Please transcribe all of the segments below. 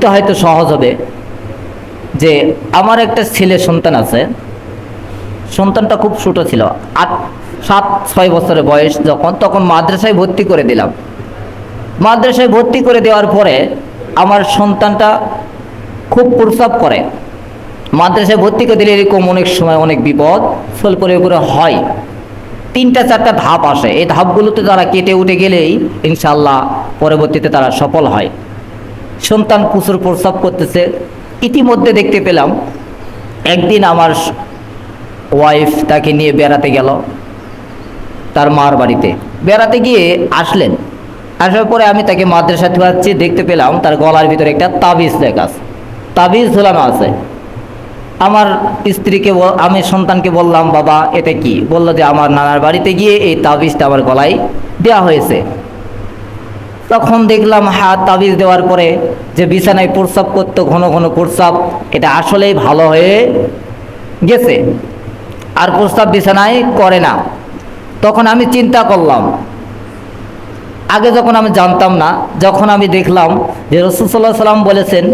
তো হয়তো সহজ হবে যে আমার একটা ছেলে সন্তান আছে। সন্তানটা খুব ছোট ছিল, 7-6 বছরের বয়স যখন, তখন মাদ্রাসায় ভর্তি করে দিলাম। মাদ্রাসায় ভর্তি করে দেওয়ার পরে আমার সন্তানটা খুব প্রস্রাব করে। মাদ্রাসায় ভর্তি করে দিলে এরকম অনেক সময় অনেক বিপদ করে হয়। 3-4টা ধাপ আসে, এই ধাপগুলোতে তারা কেটে উঠে গেলেই ইনশাল্লাহ পরবর্তীতে তারা সফল হয়। সন্তান প্রচুর প্রস্রাব করতেছে, ইতিমধ্যে দেখতে পেলাম একদিন আমার ওয়াইফ তাকে নিয়ে বেড়াতে গেল তার মার বাড়িতে। বেড়াতে গিয়ে আসার পরে আমি তাকে মাদ্রাসা ধোয়াচ্ছি, দেখতে পেলাম তার গলার ভিতরে একটা তাবিজ লেখা আছে, তাবিজ ঝোলানো আছে। আমার স্ত্রীকে আমি সন্তানকে বললাম, বাবা এটা কি? বললো যে আমার নানার বাড়িতে গিয়ে এই তাবিজটা আমার গলায় দেওয়া হয়েছে। তখন দেখলাম তাবিজ দেওয়ার পরে যে বিছানায় প্রস্রাব করতো, ঘন ঘন প্রস্রাব, এটা আসলেই ভালো হয়ে গেছে, আর প্রস্রাব বিছানায় করে না। তখন আমি চিন্তা করলাম, আগে যখন আমি জানতাম না, যখন আমি দেখলাম যে রাসূল সাল্লাল্লাহু আলাইহি ওয়াসাল্লাম বলেছেন,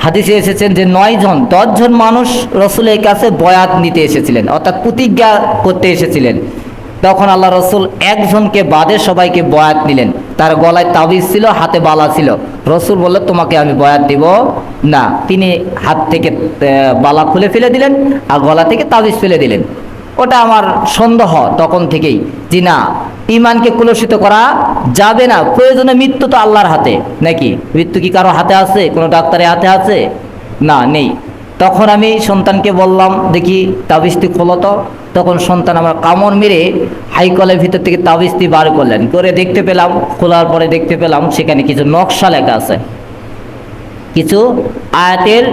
হাদিসে এসেছেন যে 9 জন মানুষ রসুলের কাছে বয়াত নিতে এসেছিলেন, অর্থাৎ প্রতিজ্ঞা করতে এসেছিলেন। তখন আল্লাহ রসুল একজনকে বাদে সবাইকে বয়াত নিলেন। তার গলায় তাবিজ ছিল, হাতে বালা ছিল। রসুল বলল, তোমাকে আমি বয়াত দিব না। তিনি হাত থেকে বালা খুলে ফেলে দিলেন আর গলা থেকে তাবিজ ফেলে দিলেন। ওটা আমার সন্দেহ তখন থেকেই যে না, ইমানকে কুলসিত করা যাবে না। প্রয়োজনে মৃত্যু তো আল্লাহর হাতে, নাকি? মৃত্যু কি কারো হাতে আছে? কোনো ডাক্তারের হাতে আছে? না, নেই। তখন আমি সন্তানকে বললাম, দেখি তাবিজটি খোলো তো। তখন সন্তান আমার কামড় মেরে হাইকলের ভিতর থেকে তাবিজটি বার করলেন, করে দেখতে পেলাম, খোলার পরে দেখতে পেলাম সেখানে কিছু নকশা লেখা আছে, কিছু আয়াতের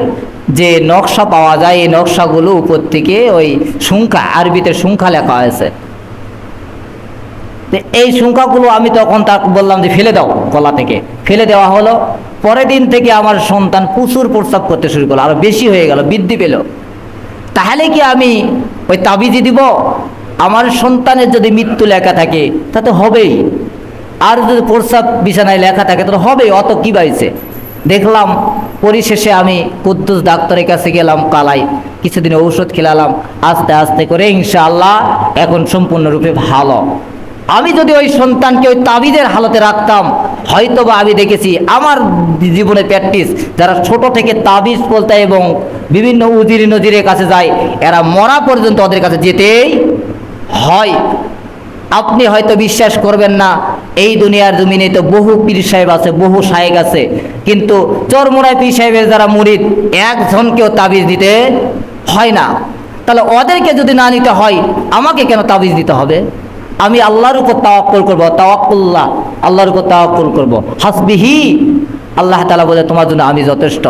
যে নকশা পাওয়া যায়, এই নকশাগুলো উপর থেকে ওই সংখ্যা, আরবিতে সংখ্যা লেখা হয়েছে। এই সংখ্যাগুলো আমি তখন তাকে বললাম যে ফেলে দাও, গলা থেকে ফেলে দেওয়া হলো। পরের দিন থেকে আমার সন্তান প্রচুর প্রস্রাব করতে শুরু করলো, আরো বেশি হয়ে গেল, বৃদ্ধি পেল। তাহলে কি আমি ওই তাবিজি দিব? আমার সন্তানের যদি মৃত্যু লেখা থাকে তাতে হবেই, আর যদি প্রস্রাব বিছানায় লেখা থাকে তাহলে হবেই, অত কি বাইছে। দেখলাম পরিশেষে আমি কুদ্দুস ডাক্তারের কাছে গেলাম কালাই, কিছুদিন ঔষধ খেলালাম, আস্তে আস্তে করে ইনশাআল্লাহ এখন সম্পূর্ণরূপে ভালো। আমি যদি ওই সন্তানকে ওই তাবিজের হালতে রাখতাম, হয়তোবা আমি দেখেছি আমার জীবনে প্র্যাকটিস, যারা ছোট থেকে তাবিজ বলতে এবং বিভিন্ন উজির নজিরের কাছে যায়, এরা মরা পর্যন্ত ওদের কাছে যেতেই হয়। আপনি হয়তো বিশ্বাস করবেন না, এই দুনিয়ার জমিনে তো বহু পীর সাহেব আছে, বহু শায়েখ আছে, কিন্তু চরমোনায় পীর সাহেবের যারা মুরিদ, একজনকেও তাবিজ দিতে হয় না। তাহলে ওদেরকে যদি না নিতে হয়, আমাকে কেন তাবিজ দিতে হবে? আমি আল্লাহর উপর তাওয়াক্কুল করব, তাওয়াক্কুল্লাহ, আল্লাহর উপর তাওয়াক্কুল করব। হাসবিহি, আল্লাহ তাআলা বলে তোমার জন্য আমি যথেষ্ট।